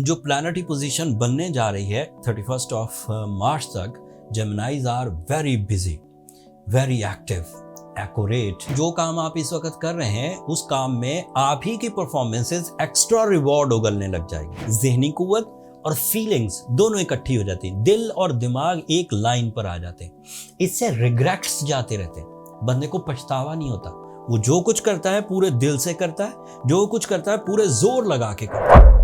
जो planetary position बनने जा रही है 31 ऑफ मार्च तक, Geminis are very busy, very active, accurate. जो काम आप इस वक्त कर रहे हैं उस काम में आप ही की परफॉर्मेंसेस एक्स्ट्रा रिवॉर्ड उगलने लग जाएगी। ज़हनी कुव्वत और फीलिंग्स दोनों इकट्ठी हो जाती हैं, दिल और दिमाग एक लाइन पर आ जाते हैं। इससे रिग्रेट्स जाते रहते हैं, बंदे को पछतावा नहीं होता। वो जो कुछ करता है पूरे दिल से करता है, जो कुछ करता है पूरे जोर लगा के करता है।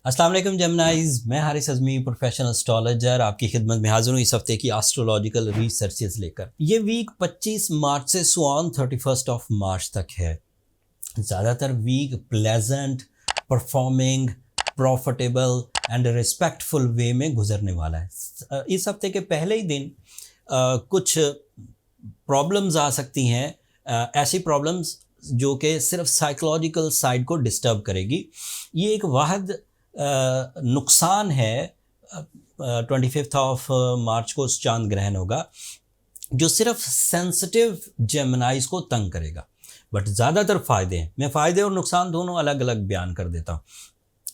अस्सलाम वालेकुम जेमिनाइज, मैं हारिस अज़मी, प्रोफेशनल एस्ट्रोलॉजर, आपकी खिदमत में हाजिर हूँ इस हफ्ते की एस्ट्रोलॉजिकल रिसर्चेस लेकर। ये वीक 25 मार्च से सुआन 31 ऑफ मार्च तक है। ज़्यादातर week pleasant, performing, profitable and respectful way में गुजरने वाला है। इस हफ्ते के पहले ही दिन कुछ प्रॉब्लम्स आ सकती हैं, ऐसी प्रॉब्लम्स जो कि सिर्फ साइकोलॉजिकल साइड को डिस्टर्ब करेगी। ये एक वाहिद नुकसान है। 25 ऑफ मार्च को चांद ग्रहण होगा जो सिर्फ सेंसिटिव जेमिनाइज को तंग करेगा, बट ज़्यादातर फ़ायदे हैं। मैं फ़ायदे और नुकसान दोनों अलग अलग बयान कर देता हूँ।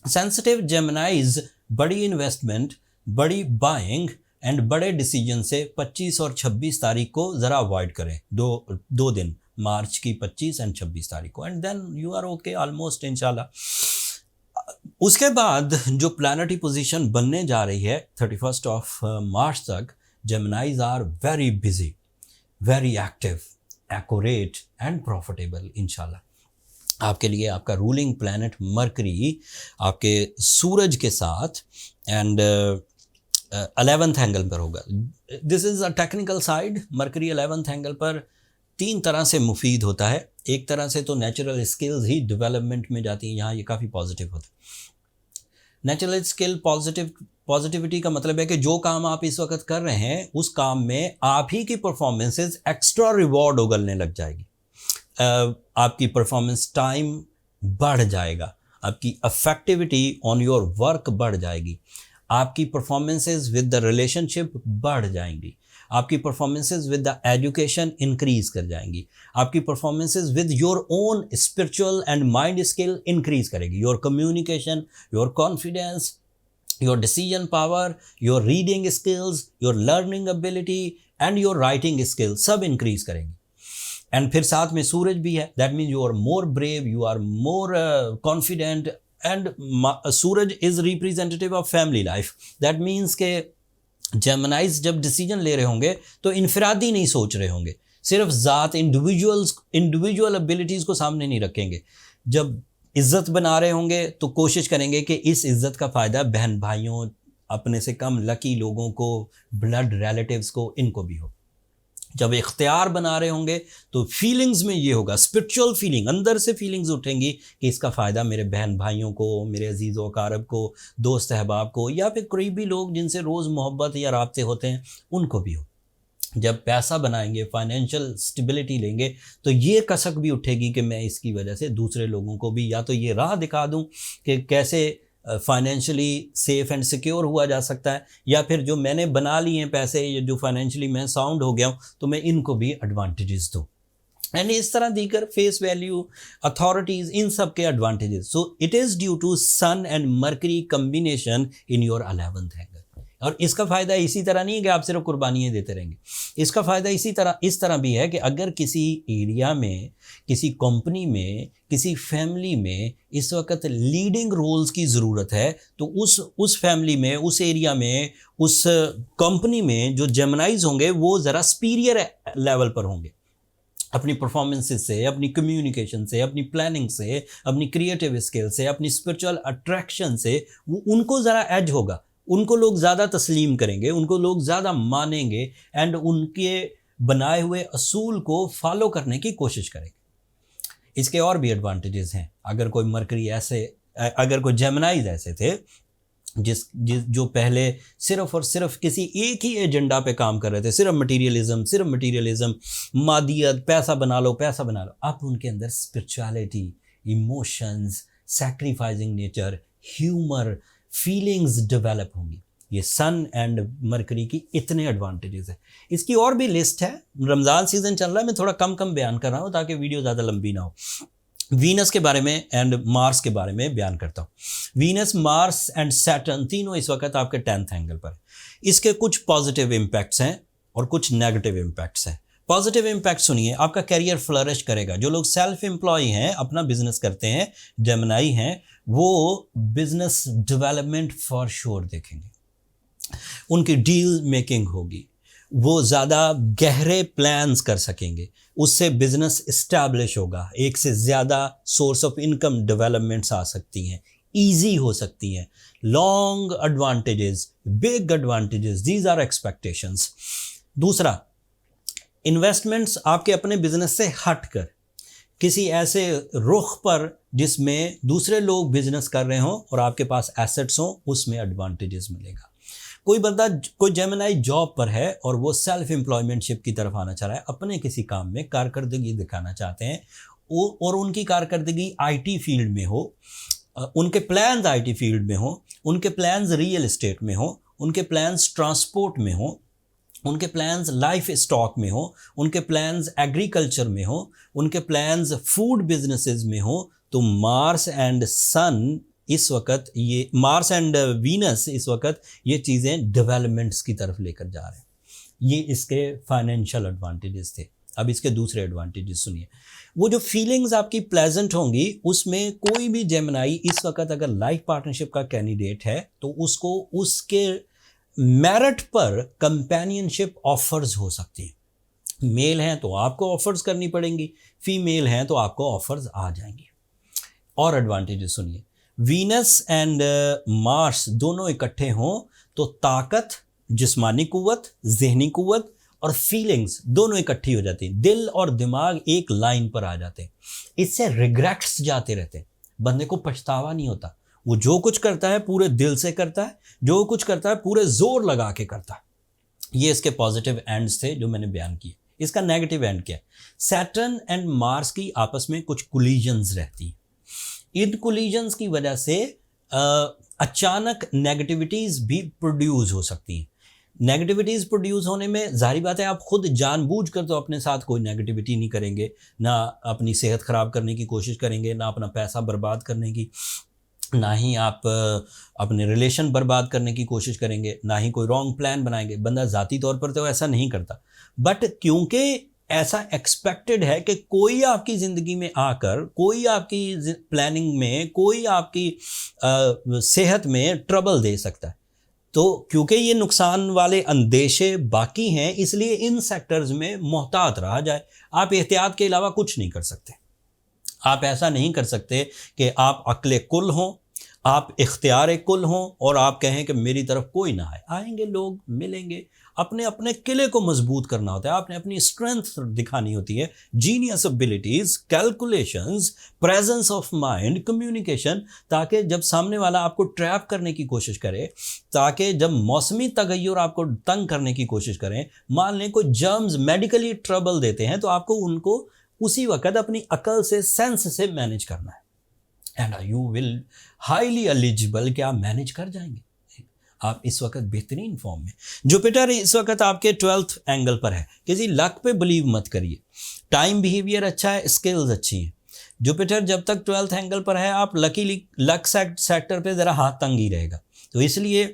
सेंसिटिव जेमिनाइज बड़ी इन्वेस्टमेंट, बड़ी बाइंग एंड बड़े डिसीजन से 25 और 26 तारीख को ज़रा अवॉइड करें। दो दिन, मार्च की 25 एंड 26 तारीख को, and then you are okay almost इंशाल्लाह। उसके बाद जो प्लानिटरी पोजीशन बनने जा रही है 31 ऑफ मार्च तक, Geminis are very busy, very active, accurate and profitable इंशाल्लाह। आपके लिए आपका रूलिंग प्लैनेट मरकरी आपके सूरज के साथ एंड 11th एंगल पर होगा। This is a technical side. Mercury 11th angle पर 3 तरह से मुफीद होता है। एक तरह से तो नेचुरल स्किल्स ही डेवलपमेंट में जाती हैं, यहाँ ये काफ़ी पॉजिटिव होता है। नेचुरल स्किल पॉजिटिविटी का मतलब है कि जो काम आप इस वक्त कर रहे हैं उस काम में आप ही की परफॉर्मेंसेस एक्स्ट्रा रिवॉर्ड उगलने लग जाएगी। आपकी परफॉर्मेंस टाइम बढ़ जाएगा, आपकी अफेक्टिविटी ऑन योर वर्क बढ़ जाएगी, आपकी परफॉर्मेंसेस विद द रिलेशनशिप बढ़ जाएंगी, आपकी performances with the education increase कर जाएंगी, आपकी performances with your own spiritual and mind skill increase करेगी। Your communication, your confidence, your decision power, your reading skills, your learning ability and your writing skill सब increase करेंगी। And फिर साथ में सूरज भी है, that means you are more brave, you are more confident and Suraj is representative of family life. That means के जेमिनाइज जब decision ले रहे होंगे तो इनफरादी नहीं सोच रहे होंगे, सिर्फ ज़ात इंडिविजुअल एबिलिटीज़ को सामने नहीं रखेंगे। जब इज़्ज़त बना रहे होंगे तो कोशिश करेंगे कि इस इज़्ज़त का फ़ायदा बहन भाइयों, अपने से कम लकी लोगों को, ब्लड रिलेटिव्स को, इनको भी हो। जब इख्तियार बना रहे होंगे तो फीलिंग्स में ये होगा, स्पिरिचुअल फीलिंग, अंदर से फीलिंग्स उठेंगी कि इसका फ़ायदा मेरे बहन भाइयों को, मेरे अजीज़ व अकारब को, दोस्त अहबाब को, या फिर करीबी लोग जिनसे रोज़ मोहब्बत या राब्ते होते हैं उनको भी हो। जब पैसा बनाएंगे, फाइनेंशियल स्टेबिलिटी लेंगे, तो ये कसक भी उठेगी कि मैं इसकी वजह से दूसरे लोगों को भी या तो ये राह दिखा दूं कि कैसे फाइनेंशियली सेफ़ एंड सिक्योर हुआ जा सकता है, या फिर जो मैंने बना लिए हैं पैसे, या जो फाइनेंशियली मैं साउंड हो गया हूँ, तो मैं इनको भी एडवांटेजेस दूँ। एंड इस तरह दीकर फेस वैल्यू, अथॉरिटीज़, इन सब के advantages. So it is due to sun and Mercury combination in your 11th angle. और इसका फ़ायदा इसी तरह नहीं है कि आप सिर्फ कुर्बानियाँ देते रहेंगे। इसका फ़ायदा इस तरह भी है कि अगर किसी एरिया में, किसी कंपनी में, किसी फैमिली में इस वक्त लीडिंग रोल्स की ज़रूरत है, तो उस फैमिली में, उस एरिया में, उस कंपनी में जो जेमिनाइज होंगे वो ज़रा सुपीरियर लेवल पर होंगे। अपनी परफॉर्मेंसेस से, अपनी कम्युनिकेशन से, अपनी प्लानिंग से, अपनी क्रिएटिव स्किल से, अपनी स्पिरिचुअल अट्रैक्शन से उनको ज़रा एज होगा, उनको लोग ज़्यादा तस्लीम करेंगे, उनको लोग ज़्यादा मानेंगे एंड उनके बनाए हुए असूल को फॉलो करने की कोशिश करेंगे। इसके और भी एडवांटेजेस हैं। अगर कोई जेमिनाइज ऐसे थे जो पहले सिर्फ और सिर्फ किसी एक ही एजेंडा पे काम कर रहे थे, सिर्फ मटीरियलिज्म, मादियत, पैसा बना लो, अब उनके अंदर spirituality, emotions, sacrificing nature, humour, feelings develop होंगी। ये सन एंड मरकरी की इतने एडवांटेजेस है। इसकी और भी लिस्ट है, रमज़ान सीजन चल रहा है, मैं थोड़ा कम कम बयान कर रहा हूँ ताकि वीडियो ज़्यादा लंबी ना हो। वीनस के बारे में एंड मार्स के बारे में बयान करता हूँ। वीनस, मार्स एंड सैटर्न तीनों इस वक्त आपके 10th एंगल पर है। इसके कुछ पॉजिटिव इम्पैक्ट्स हैं और कुछ नेगेटिव इम्पैक्ट्स हैं। पॉजिटिव इम्पैक्ट सुनिए, आपका करियर फ्लरिश करेगा। जो लोग सेल्फ एम्प्लॉय हैं, अपना बिजनेस करते हैं, जेमिनी हैं, वो बिजनेस डेवलपमेंट फॉर श्योर देखेंगे। उनकी डील मेकिंग होगी, वो ज़्यादा गहरे प्लान्स कर सकेंगे, उससे बिजनेस इस्टेब्लिश होगा, एक से ज़्यादा सोर्स ऑफ इनकम डेवलपमेंट्स आ सकती हैं, ईजी हो सकती हैं। Long advantages, big advantages, these are expectations. दूसरा, इन्वेस्टमेंट्स आपके अपने बिजनेस से हटकर किसी ऐसे रुख पर जिसमें दूसरे लोग बिजनेस कर रहे हों और आपके पास एसेट्स हों, उसमें एडवांटेजेस मिलेगा। कोई बंदा, कोई जेमिनी जॉब पर है और वो सेल्फ एम्प्लॉयमेंटशिप की तरफ आना चाह रहा है, अपने किसी काम में कारकर्दगी दिखाना चाहते हैं, और उनकी कारकर्दगी आईटी फील्ड में हो, उनके प्लान्स आईटी फील्ड में हो, उनके प्लान्स रियल एस्टेट में हो, उनके प्लान्स ट्रांसपोर्ट में हो, उनके प्लान्स लाइफ स्टॉक में हो, उनके प्लान्स एग्रीकल्चर में हो, उनके प्लान्स फूड बिजनेसेस में हो, तो मार्स एंड सन इस वक्त, ये मार्स एंड वीनस इस वक्त ये चीज़ें डेवलपमेंट्स की तरफ लेकर जा रहे हैं। ये इसके फाइनेंशियल एडवांटेजेस थे। अब इसके दूसरे एडवांटेजेस सुनिए। वो जो फीलिंग्स आपकी प्लेजेंट होंगी, उसमें कोई भी जेमिनी इस वक्त अगर लाइफ पार्टनरशिप का कैंडिडेट है तो उसको उसके मेरिट पर कंपेनियनशिप ऑफर्स हो सकती हैं। मेल हैं तो आपको ऑफर्स करनी पड़ेंगी, फीमेल हैं तो आपको ऑफर्स आ जाएंगी। और एडवांटेजेस सुनिए, वीनस एंड मार्स दोनों इकट्ठे हों तो ताकत, जिस्मानी कुव्वत, जहनी कुव्वत और फीलिंग्स दोनों इकट्ठी हो जाती हैं। दिल और दिमाग एक लाइन पर आ जाते हैं। इससे रिग्रेट्स जाते रहते हैं, बंदे को पछतावा नहीं होता। वो जो कुछ करता है पूरे दिल से करता है, जो कुछ करता है पूरे जोर लगा के करता है। ये इसके पॉजिटिव एंड्स थे जो मैंने बयान किए। इसका नेगेटिव एंड क्या है? सैटर्न एंड मार्स की आपस में कुछ कोलिजन्स रहती हैं। इन कोलिजन्स की वजह से अचानक नेगेटिविटीज़ भी प्रोड्यूस हो सकती हैं। नेगेटिविटीज़ प्रोड्यूस होने में जाहिर बात है आप खुद जानबूझ कर तो अपने साथ कोई नेगेटिविटी नहीं करेंगे, ना अपनी सेहत ख़राब करने की कोशिश करेंगे, ना अपना पैसा बर्बाद करने की, ना ही आप अपने रिलेशन बर्बाद करने की कोशिश करेंगे, ना ही कोई रॉन्ग प्लान बनाएंगे। बंदा ज़ाती तौर पर तो ऐसा नहीं करता, बट क्योंकि ऐसा एक्सपेक्टेड है कि कोई आपकी ज़िंदगी में आकर, कोई आपकी प्लानिंग में, कोई आपकी सेहत में ट्रबल दे सकता है, तो क्योंकि ये नुकसान वाले अंदेशे बाकी हैं, इसलिए इन सेक्टर्स में मोहतात रहा जाए। आप एहतियात के अलावा कुछ नहीं कर सकते। आप ऐसा नहीं कर सकते कि आप अक्ले कुल हों, आप इख्तियार कुल हों और आप कहें कि मेरी तरफ कोई ना आए। आएंगे लोग, मिलेंगे। अपने अपने किले को मजबूत करना होता है, आपने अपनी स्ट्रेंथ दिखानी होती है, genius abilities, calculations, presence of mind, communication, ताकि जब सामने वाला आपको ट्रैप करने की कोशिश करे, ताकि जब मौसमी तगय्युर आपको तंग करने की कोशिश करें, मान लें कोई जर्म्स मेडिकली ट्रबल देते हैं, तो आपको उनको उसी वक्त अपनी अकल से, सेंस से मैनेज करना है। And you will highly eligible कि आप मैनेज कर जाएंगे। आप इस वक्त बेहतरीन फॉर्म में। जुपिटर इस वक्त आपके 12th एंगल पर है। किसी लक पे बिलीव मत करिए, टाइम बिहेवियर अच्छा है, स्किल्स अच्छी हैं। जुपिटर जब तक 12th एंगल पर है, आप लक सेक्टर पे ज़रा हाथ तंग ही रहेगा। तो इसलिए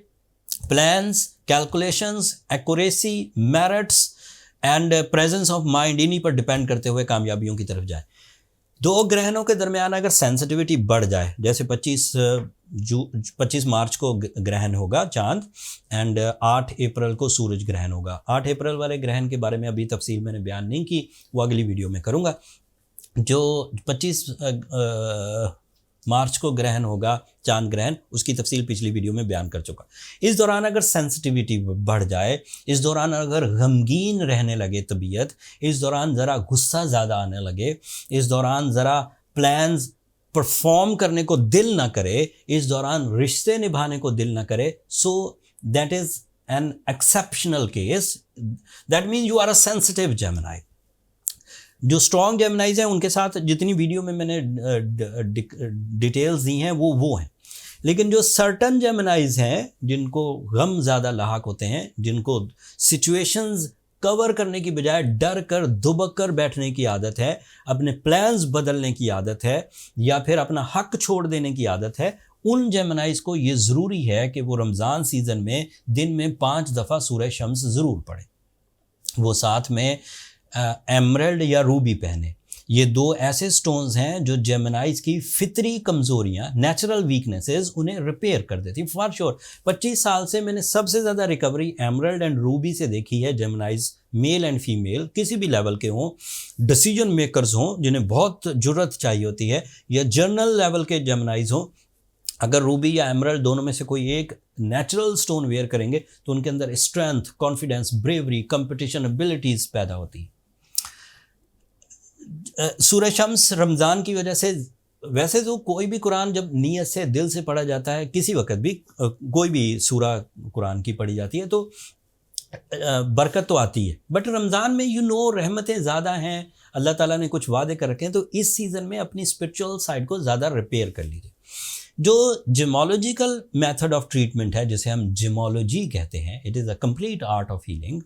plans, calculations, accuracy, merits and presence of mind, इन्हीं पर डिपेंड करते हुए कामयाबियों की तरफ जाए। दो ग्रहणों के दरमियान अगर सेंसिटिविटी बढ़ जाए, जैसे 25 मार्च को ग्रहण होगा चांद, एंड 8 अप्रैल को सूरज ग्रहण होगा। 8 अप्रैल वाले ग्रहण के बारे में अभी तफसील मैंने बयान नहीं की, वो अगली वीडियो में करूँगा। जो 25 मार्च को ग्रहण होगा चांद ग्रहण, उसकी तफसील पिछली वीडियो में बयान कर चुका। इस दौरान अगर सेंसिटिविटी बढ़ जाए, इस दौरान अगर गमगीन रहने लगे तबीयत, इस दौरान ज़रा गुस्सा ज़्यादा आने लगे, इस दौरान ज़रा प्लान्स परफॉर्म करने को दिल ना करे, इस दौरान रिश्ते निभाने को दिल ना करे, so that is an exceptional case. That means you are a sensitive Gemini. जो स्ट्रॉन्ग जेमिनाइज हैं उनके साथ जितनी वीडियो में मैंने डिटेल्स दी हैं वो हैं। लेकिन जो सर्टन जेमिनाइज हैं, जिनको गम ज़्यादा लाहक होते हैं, जिनको सिचुएशंस कवर करने की बजाय डर कर दुबक कर बैठने की आदत है, अपने प्लान्स बदलने की आदत है, या फिर अपना हक छोड़ देने की आदत है, उन जेमिनाइज को ये ज़रूरी है कि वो रमज़ान सीज़न में दिन में 5 दफ़ा सूरह शम्स ज़रूर पढ़ें। वो साथ में एमरल्ड या रूबी पहने। ये दो ऐसे स्टोन्स हैं जो जेमिनाइज की फितरी कमज़ोरियाँ, नेचुरल वीकनेसेस उन्हें रिपेयर कर देती। फॉर श्योर 25 साल से मैंने सबसे ज़्यादा रिकवरी एमरल्ड एंड रूबी से देखी है। जेमिनाइज मेल एंड फीमेल किसी भी लेवल के हों, डिसीजन मेकर्स हों जिन्हें बहुत जुर्रत चाहिए होती है, या जर्नल लेवल के जेमिनाइज हों, अगर रूबी या एमरल्ड दोनों में से कोई एक नेचुरल स्टोन वेयर करेंगे तो उनके अंदर strength, confidence, bravery, competition abilities पैदा होती है। सूरह शम्स रमज़ान की वजह से, वैसे तो कोई भी कुरान जब नीयत से दिल से पढ़ा जाता है, किसी वक्त भी कोई भी सूरा कुरान की पढ़ी जाती है तो बरकत तो आती है, बट रमज़ान में रहमतें ज़्यादा हैं, अल्लाह ताला ने कुछ वादे कर रखे हैं, तो इस सीज़न में अपनी स्पिरिचुअल साइड को ज़्यादा रिपेयर कर लीजिए। जो जिमोलॉजिकल मेथड ऑफ ट्रीटमेंट है, जिसे हम जिमोलॉजी कहते हैं, it is a complete art of healing.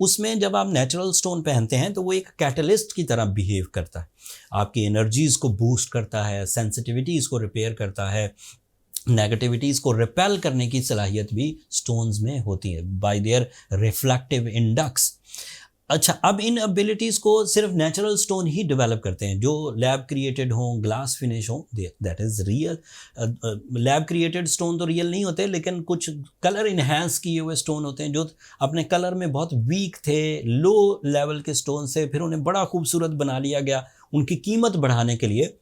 उसमें जब आप नेचुरल स्टोन पहनते हैं तो वो एक कैटलिस्ट की तरह बिहेव करता है, आपकी एनर्जीज़ को बूस्ट करता है, सेंसिटिविटीज़ को रिपेयर करता है, नेगेटिविटीज़ को रिपेल करने की सलाहियत भी स्टोन्स में होती है बाय देयर रिफ्लेक्टिव इंडेक्स। अच्छा, अब इन एबिलिटीज़ को सिर्फ नेचुरल स्टोन ही डेवलप करते हैं, जो लैब क्रिएटेड हों, ग्लास फिनिश हों, that is real. Lab created stone तो रियल नहीं होते, लेकिन कुछ कलर इन्हेंस किए हुए स्टोन होते हैं जो अपने कलर में बहुत वीक थे, लो लेवल के स्टोन से फिर उन्हें बड़ा खूबसूरत बना लिया गया। उनकी कीमत बढ़ाने के लिए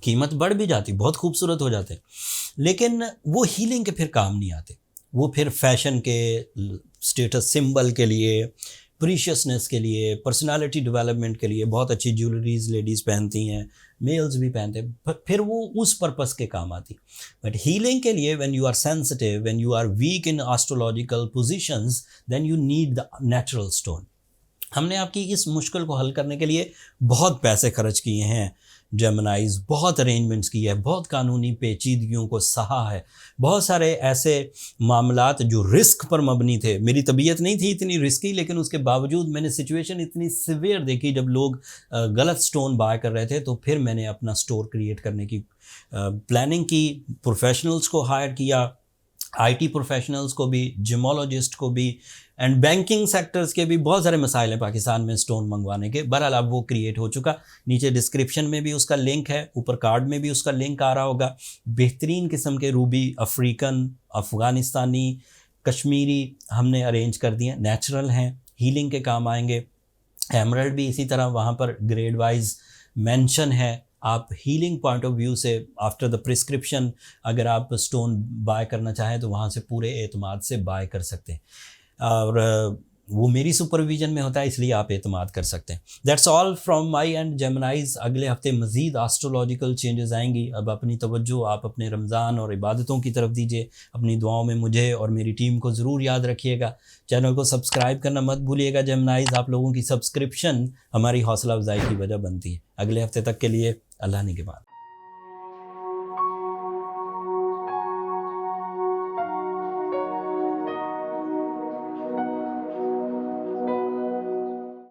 कीमत बढ़ भी जाती, बहुत खूबसूरत हो जाते, लेकिन वो हीलिंग के फिर काम नहीं आते। वो फिर फैशन के, स्टेटस सिंबल के लिए, प्रीशियसनेस के लिए, पर्सनालिटी डेवलपमेंट के लिए बहुत अच्छी ज्वेलरीज लेडीज़ पहनती हैं, मेल्स भी पहनते हैं, फिर वो उस पर्पस के काम आती। बट हीलिंग के लिए when you are sensitive, when you are weak in astrological positions, then you need the natural stone. हमने आपकी इस मुश्किल को हल करने के लिए बहुत पैसे खर्च किए हैं, जेमिनाइज बहुत अरेंजमेंट्स की है, बहुत कानूनी पेचीदगियों को सहा है, बहुत सारे ऐसे मामलात जो रिस्क पर मबनी थे। मेरी तबीयत नहीं थी इतनी रिस्की, लेकिन उसके बावजूद मैंने सिचुएशन इतनी सिवियर देखी जब लोग गलत स्टोन बाय कर रहे थे, तो फिर मैंने अपना स्टोर क्रिएट करने की प्लानिंग की, प्रोफेशनल्स को हायर किया, आईटी प्रोफेशनल्स को भी, जिमोलॉजिस्ट को भी, एंड बैंकिंग सेक्टर्स के भी बहुत सारे मसाइल हैं पाकिस्तान में स्टोन मंगवाने के। बहरहाल अब वो क्रिएट हो चुका, नीचे डिस्क्रिप्शन में भी उसका लिंक है, ऊपर कार्ड में भी उसका लिंक आ रहा होगा। बेहतरीन किस्म के रूबी, अफ्रीकन, अफ़गानिस्तानी, कश्मीरी हमने अरेंज कर दिए, नेचुरल हैं, हीलिंग के काम आएंगे। एमरल्ड भी इसी तरह वहाँ पर ग्रेड वाइज मेंशन है। आप हीलिंग पॉइंट ऑफ व्यू से आफ्टर द प्रिस्क्रिप्शन अगर आप स्टोन बाय करना चाहें तो वहाँ से पूरे एतमाद से बाय कर सकते हैं, और वो मेरी सुपरविजन में होता है, इसलिए आप एतमाद कर सकते हैं। That's all from my and जेमिनाइज। अगले हफ्ते मज़ीद एस्ट्रोलॉजिकल चेंजेस आएंगी। अब अपनी तवज्जो आप अपने रमज़ान और इबादतों की तरफ दीजिए। अपनी दुआओं में मुझे और मेरी टीम को ज़रूर याद रखिएगा। चैनल को सब्सक्राइब करना मत भूलिएगा। जेमिनाइज, आप लोगों की सब्सक्रिप्शन हमारी हौसला अफजाई की वजह बनती है। अगले हफ्ते तक के लिए अल्लाह निगहबान।